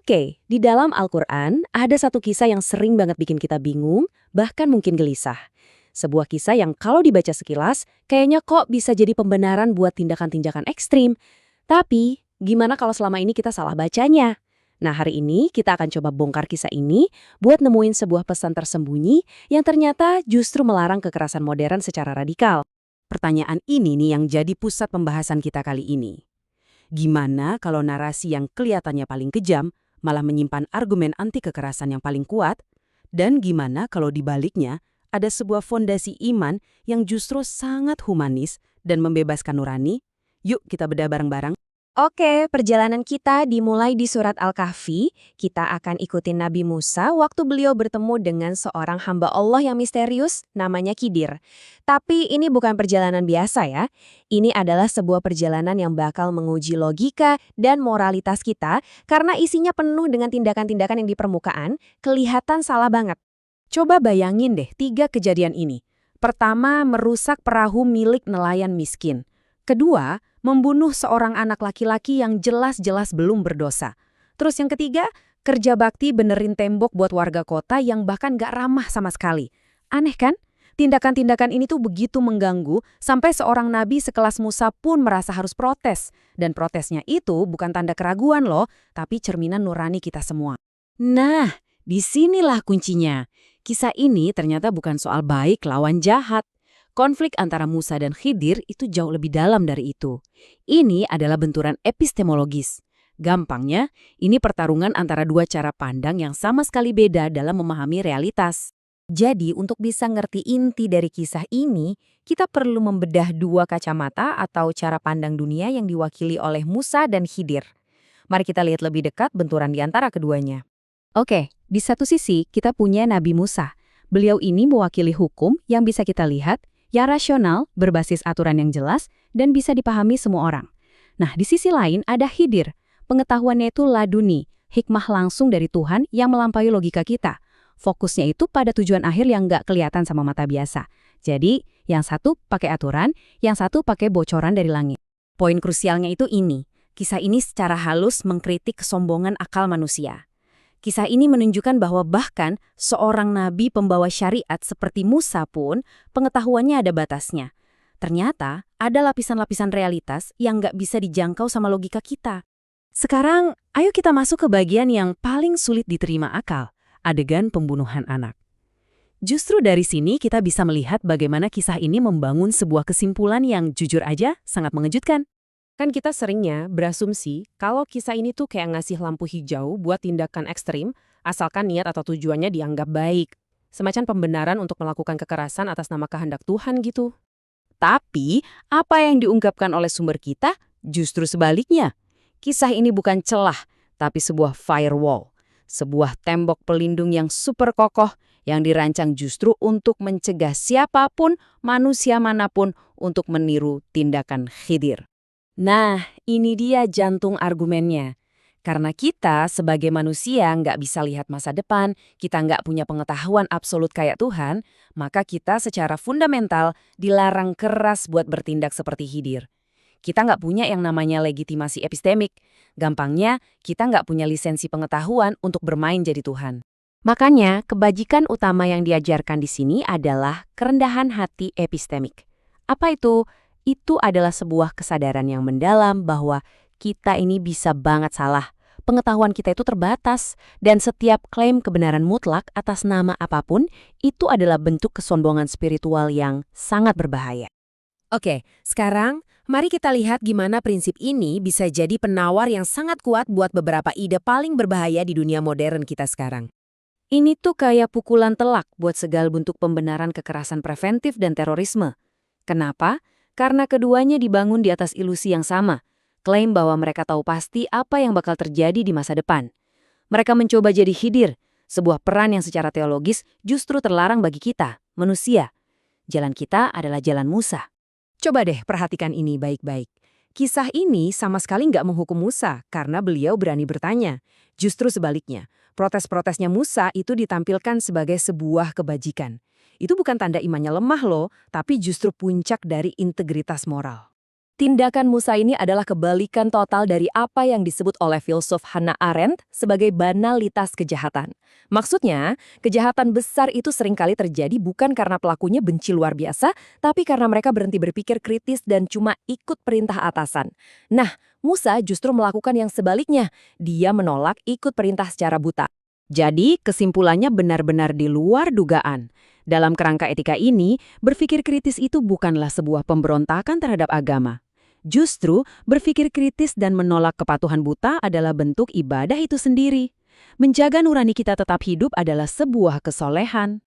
Oke, di dalam Al-Quran ada satu kisah yang sering banget bikin kita bingung, bahkan mungkin gelisah. Sebuah kisah yang kalau dibaca sekilas, kayaknya kok bisa jadi pembenaran buat tindakan-tindakan ekstrim. Tapi, gimana kalau selama ini kita salah bacanya? Nah, hari ini kita akan coba bongkar kisah ini buat nemuin sebuah pesan tersembunyi yang ternyata justru melarang kekerasan modern secara radikal. Pertanyaan ini nih yang jadi pusat pembahasan kita kali ini. Gimana kalau narasi yang kelihatannya paling kejam malah menyimpan argumen anti kekerasan yang paling kuat? Dan gimana kalau dibaliknya ada sebuah fondasi iman yang justru sangat humanis dan membebaskan nurani? Yuk kita bedah bareng-barang. Oke, perjalanan kita dimulai di surat Al-Kahfi. Kita akan ikutin Nabi Musa waktu beliau bertemu dengan seorang hamba Allah yang misterius, namanya Khidir. Tapi ini bukan perjalanan biasa ya. Ini adalah sebuah perjalanan yang bakal menguji logika dan moralitas kita karena isinya penuh dengan tindakan-tindakan yang di permukaan kelihatan salah banget. Coba bayangin deh 3 kejadian ini. Pertama, merusak perahu milik nelayan miskin. Kedua, membunuh seorang anak laki-laki yang jelas-jelas belum berdosa. Terus yang ketiga, kerja bakti benerin tembok buat warga kota yang bahkan gak ramah sama sekali. Aneh kan? Tindakan-tindakan ini tuh begitu mengganggu sampai seorang nabi sekelas Musa pun merasa harus protes. Dan protesnya itu bukan tanda keraguan loh, tapi cerminan nurani kita semua. Nah, disinilah kuncinya. Kisah ini ternyata bukan soal baik lawan jahat. Konflik antara Musa dan Khidir itu jauh lebih dalam dari itu. Ini adalah benturan epistemologis. Gampangnya, ini pertarungan antara dua cara pandang yang sama sekali beda dalam memahami realitas. Jadi, untuk bisa ngerti inti dari kisah ini, kita perlu membedah dua kacamata atau cara pandang dunia yang diwakili oleh Musa dan Khidir. Mari kita lihat lebih dekat benturan di antara keduanya. Oke, di satu sisi kita punya Nabi Musa. Beliau ini mewakili hukum yang bisa kita lihat, yang rasional, berbasis aturan yang jelas, dan bisa dipahami semua orang. Nah, di sisi lain ada Khidir. Pengetahuannya itu laduni, hikmah langsung dari Tuhan yang melampaui logika kita. Fokusnya itu pada tujuan akhir yang nggak kelihatan sama mata biasa. Jadi, yang satu pakai aturan, yang satu pakai bocoran dari langit. Poin krusialnya itu ini. Kisah ini secara halus mengkritik kesombongan akal manusia. Kisah ini menunjukkan bahwa bahkan seorang nabi pembawa syariat seperti Musa pun pengetahuannya ada batasnya. Ternyata ada lapisan-lapisan realitas yang nggak bisa dijangkau sama logika kita. Sekarang, ayo kita masuk ke bagian yang paling sulit diterima akal, adegan pembunuhan anak. Justru dari sini kita bisa melihat bagaimana kisah ini membangun sebuah kesimpulan yang jujur aja sangat mengejutkan. Kan kita seringnya berasumsi kalau kisah ini tuh kayak ngasih lampu hijau buat tindakan ekstrim, asalkan niat atau tujuannya dianggap baik. Semacam pembenaran untuk melakukan kekerasan atas nama kehendak Tuhan gitu. Tapi, apa yang diungkapkan oleh sumber kita justru sebaliknya. Kisah ini bukan celah, tapi sebuah firewall. Sebuah tembok pelindung yang super kokoh yang dirancang justru untuk mencegah siapapun, manusia manapun untuk meniru tindakan Khidir. Nah, ini dia jantung argumennya. Karena kita sebagai manusia nggak bisa lihat masa depan, kita nggak punya pengetahuan absolut kayak Tuhan, maka kita secara fundamental dilarang keras buat bertindak seperti Khidir. Kita nggak punya yang namanya legitimasi epistemik. Gampangnya, kita nggak punya lisensi pengetahuan untuk bermain jadi Tuhan. Makanya, kebajikan utama yang diajarkan di sini adalah kerendahan hati epistemik. Apa itu? Itu adalah sebuah kesadaran yang mendalam bahwa kita ini bisa banget salah. Pengetahuan kita itu terbatas, dan setiap klaim kebenaran mutlak atas nama apapun itu adalah bentuk kesombongan spiritual yang sangat berbahaya. Oke, sekarang mari kita lihat gimana prinsip ini bisa jadi penawar yang sangat kuat buat beberapa ide paling berbahaya di dunia modern kita sekarang. Ini tuh kayak pukulan telak buat segala bentuk pembenaran kekerasan preventif dan terorisme. Kenapa? Karena keduanya dibangun di atas ilusi yang sama, klaim bahwa mereka tahu pasti apa yang bakal terjadi di masa depan. Mereka mencoba jadi Khidir, sebuah peran yang secara teologis justru terlarang bagi kita, manusia. Jalan kita adalah jalan Musa. Coba deh perhatikan ini baik-baik. Kisah ini sama sekali nggak menghukum Musa karena beliau berani bertanya. Justru sebaliknya, protes-protesnya Musa itu ditampilkan sebagai sebuah kebajikan. Itu bukan tanda imannya lemah loh, tapi justru puncak dari integritas moral. Tindakan Musa ini adalah kebalikan total dari apa yang disebut oleh filsuf Hannah Arendt sebagai banalitas kejahatan. Maksudnya, kejahatan besar itu seringkali terjadi bukan karena pelakunya benci luar biasa, tapi karena mereka berhenti berpikir kritis dan cuma ikut perintah atasan. Nah, Musa justru melakukan yang sebaliknya. Dia menolak ikut perintah secara buta. Jadi, kesimpulannya benar-benar di luar dugaan. Dalam kerangka etika ini, berpikir kritis itu bukanlah sebuah pemberontakan terhadap agama. Justru, berpikir kritis dan menolak kepatuhan buta adalah bentuk ibadah itu sendiri. Menjaga nurani kita tetap hidup adalah sebuah kesolehan.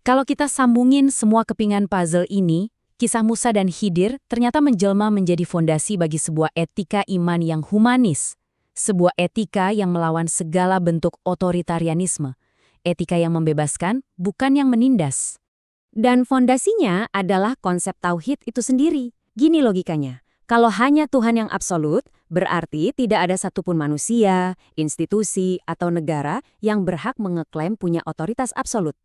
Kalau kita sambungin semua kepingan puzzle ini, kisah Musa dan Khidir ternyata menjelma menjadi fondasi bagi sebuah etika iman yang humanis. Sebuah etika yang melawan segala bentuk otoritarianisme. Etika yang membebaskan, bukan yang menindas. Dan fondasinya adalah konsep tauhid itu sendiri. Gini logikanya. Kalau hanya Tuhan yang absolut, berarti tidak ada satupun manusia, institusi, atau negara yang berhak mengeklaim punya otoritas absolut.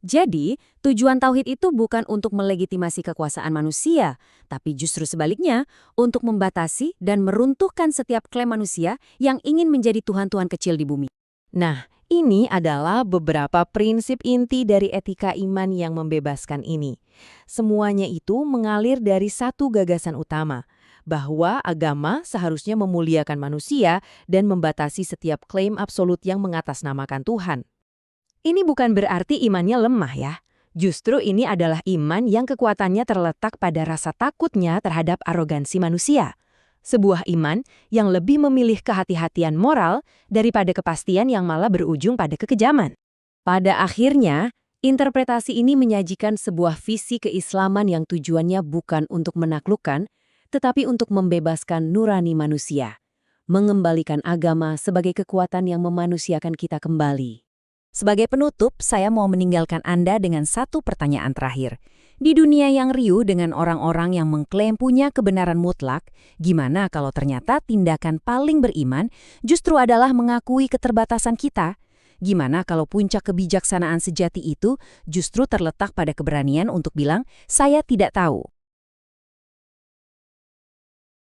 Jadi, tujuan tauhid itu bukan untuk melegitimasi kekuasaan manusia, tapi justru sebaliknya, untuk membatasi dan meruntuhkan setiap klaim manusia yang ingin menjadi tuhan-tuhan kecil di bumi. Nah, ini adalah beberapa prinsip inti dari etika iman yang membebaskan ini. Semuanya itu mengalir dari satu gagasan utama, bahwa agama seharusnya memuliakan manusia dan membatasi setiap klaim absolut yang mengatasnamakan Tuhan. Ini bukan berarti imannya lemah ya. Justru ini adalah iman yang kekuatannya terletak pada rasa takutnya terhadap arogansi manusia. Sebuah iman yang lebih memilih kehati-hatian moral daripada kepastian yang malah berujung pada kekejaman. Pada akhirnya, interpretasi ini menyajikan sebuah visi keislaman yang tujuannya bukan untuk menaklukkan, tetapi untuk membebaskan nurani manusia, mengembalikan agama sebagai kekuatan yang memanusiakan kita kembali. Sebagai penutup, saya mau meninggalkan Anda dengan satu pertanyaan terakhir. Di dunia yang riuh dengan orang-orang yang mengklaim punya kebenaran mutlak, gimana kalau ternyata tindakan paling beriman justru adalah mengakui keterbatasan kita? Gimana kalau puncak kebijaksanaan sejati itu justru terletak pada keberanian untuk bilang, saya tidak tahu?